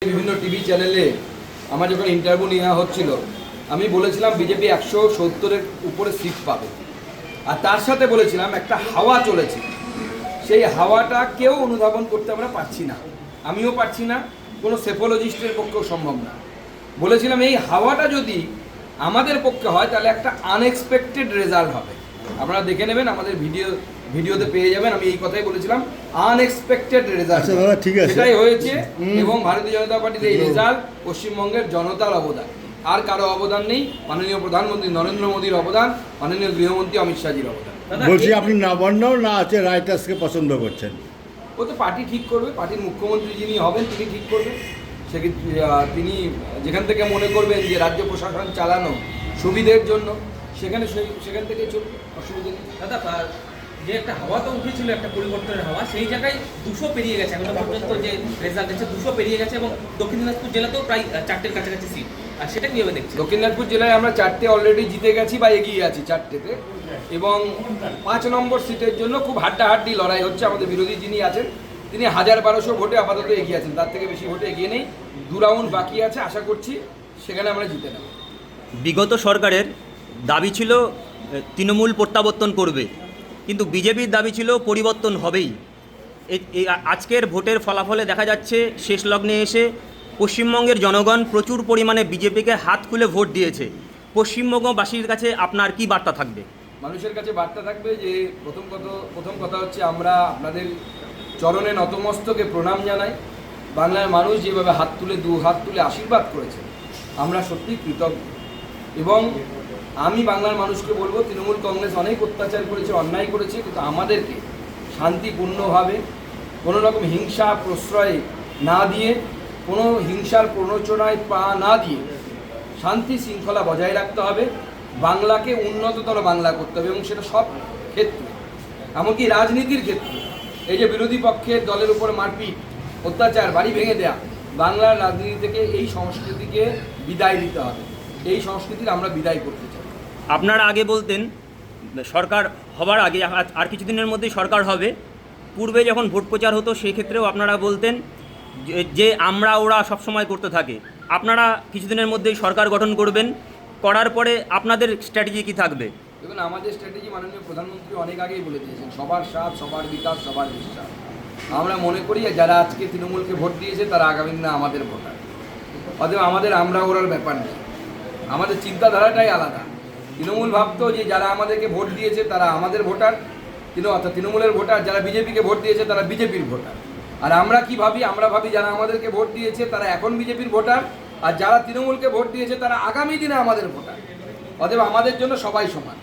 বিভিন্ন টিভি চ্যানেলে আমার যখন ইন্টারভিউ নেওয়া হচ্ছিল আমি বলেছিলাম বিজেপি 170-এর উপরে সিট পাবে, আর তার সাথে বলেছিলাম একটা হাওয়া চলেছে, সেই হাওয়াটা কেউ অনুধাবন করতে আমরা পারছি না, আমিও পারছি না, কোনো সেফোলজিস্টের পক্ষেও সম্ভব না। বলেছিলাম এই হাওয়াটা যদি আমাদের পক্ষে হয় তাহলে একটা আনএক্সপেক্টেড রেজাল্ট হবে। আপনারা দেখে নেবেন, আমাদের ভিডিওতে পেয়ে যাবেন। আমি এই কথাই বলেছিলাম, আনএক্সপেক্টেড রেজাল্ট। ঠিক আছে, সেটাই হয়েছে। এবং ভারতীয় জনতা পার্টির এই রেজাল্ট পশ্চিমবঙ্গের জনতার অবদান, আর কারো অবদান নেই। মাননীয় প্রধানমন্ত্রী নরেন্দ্র মোদীর অবদান, মাননীয় গৃহমন্ত্রী অমিত শাহজির অবদান। বলছি আপনি নবান্ন না আছে রাইটার্সকে পছন্দ করছেন? ও তো পার্টি ঠিক করবে, পার্টির মুখ্যমন্ত্রী যিনি হবেন তিনি ঠিক করবেন। তিনি যেখান থেকে মনে করবেন যে রাজ্য প্রশাসন চালানো সুবিধের জন্য সেখান থেকে চলবে, অসুবিধা নেই। দাদা, যে একটা হাওয়া তো উঠেছিল, একটা পরিবর্তনের হাওয়া, সেই জায়গায় 200 পেরিয়ে গেছে এখনো পর্যন্ত। যে রেজাল্ট আছে 200 পেরিয়ে গেছে, এবং দক্ষিণ দিনাজপুর জেলাতেও প্রায় 4টের কাছাকাছি সিট। আর সেটা কীভাবে দেখছি? দক্ষিণ দিনাজপুর জেলায় আমরা 4টে অলরেডি জিতে গেছি বা এগিয়ে আছি 4টেতে, এবং 5 নম্বর সিটের জন্য খুব হাড্ডাহাড্ডি লড়াই হচ্ছে। আমাদের বিরোধী যিনি আছেন তিনি 1200 ভোটে আপাতত এগিয়ে আছেন, তার থেকে বেশি ভোটে এগিয়ে নেই। 2 রাউন্ড বাকি আছে, আশা করছি সেখানে আমরা জিতে নেব। বিগত সরকারের দাবি ছিল তৃণমূল প্রত্যাবর্তন করবে, কিন্তু বিজেপির দাবি ছিল পরিবর্তন হবেই। এই আজকের ভোটের ফলাফলে দেখা যাচ্ছে শেষ লগ্নে এসে পশ্চিমবঙ্গের জনগণ প্রচুর পরিমাণে বিজেপিকে হাত খুলে ভোট দিয়েছে। পশ্চিমবঙ্গবাসীর কাছে আপনার কি বার্তা থাকবে? মানুষের কাছে বার্তা থাকবে যে প্রথম কথা হচ্ছে আমরা আপনাদের চরণে নতমস্তকে প্রণাম জানাই। বাংলার মানুষ যেভাবে দু হাত তুলে আশীর্বাদ করেছে, আমরা সত্যি কৃতজ্ঞ। এবং আমি বাংলার মানুষকে বলবো, তৃণমূল কংগ্রেস অনেক অত্যাচার করেছে, অন্যায় করেছে, কিন্তু আমাদেরকে শান্তিপূর্ণভাবে কোনো রকম হিংসা প্রশ্রয় না দিয়ে, কোনো হিংসার প্ররোচনায় পা না দিয়ে শান্তি শৃঙ্খলা বজায় রাখতে হবে। বাংলাকে উন্নততর বাংলা করতে হবে, এবং সেটা সব ক্ষেত্রে, এমনকি রাজনীতির ক্ষেত্রে। এই যে বিরোধী পক্ষের দলের উপর মারপিট, অত্যাচার, বাড়ি ভেঙে দেয়া, বাংলার রাজনীতি থেকে এই সংস্কৃতিকে বিদায় দিতে হবে। এই সংস্কৃতির আমরা বিদায় করতে চাই। আপনারা আগে বলতেন সরকার হবার আগে আর কিছুদিনের মধ্যেই সরকার হবে। পূর্বে যখন ভোট প্রচার হতো সেই ক্ষেত্রেও আপনারা বলতেন যে আমরা ওরা সবসময় করতে থাকে। আপনারা কিছুদিনের মধ্যেই সরকার গঠন করবেন, করার পরে আপনাদের স্ট্র্যাটেজি কী থাকবে? দেখুন, আমাদের স্ট্র্যাটেজি মাননীয় প্রধানমন্ত্রী অনেক আগেই বলে দিয়েছেন, সবার সাথ, সবার বিকাশ, সবার বিশ্বাস। আমরা মনে করি যারা আজকে তৃণমূলকে ভোট দিয়েছে তারা আগামী দিনে আমাদের ভোটার। অতএব আমাদের আমরা ওরার ব্যাপার নেই, আমাদের চিন্তাধারাটাই আলাদা। তৃণমূল ভাবতো যে যারা আমাদেরকে ভোট দিয়েছে তারা আমাদের ভোটার, অর্থাৎ তৃণমূলের ভোটার। যারা বিজেপিকে ভোট দিয়েছে তারা বিজেপির ভোটার। আর আমরা কি ভাবি? আমরা ভাবি যারা আমাদেরকে ভোট দিয়েছে তারা এখন বিজেপির ভোটার, আর যারা তৃণমূলকে ভোট দিয়েছে তারা আগামী দিনে আমাদের ভোটার। অতএব আমাদের জন্য সবাই সমান।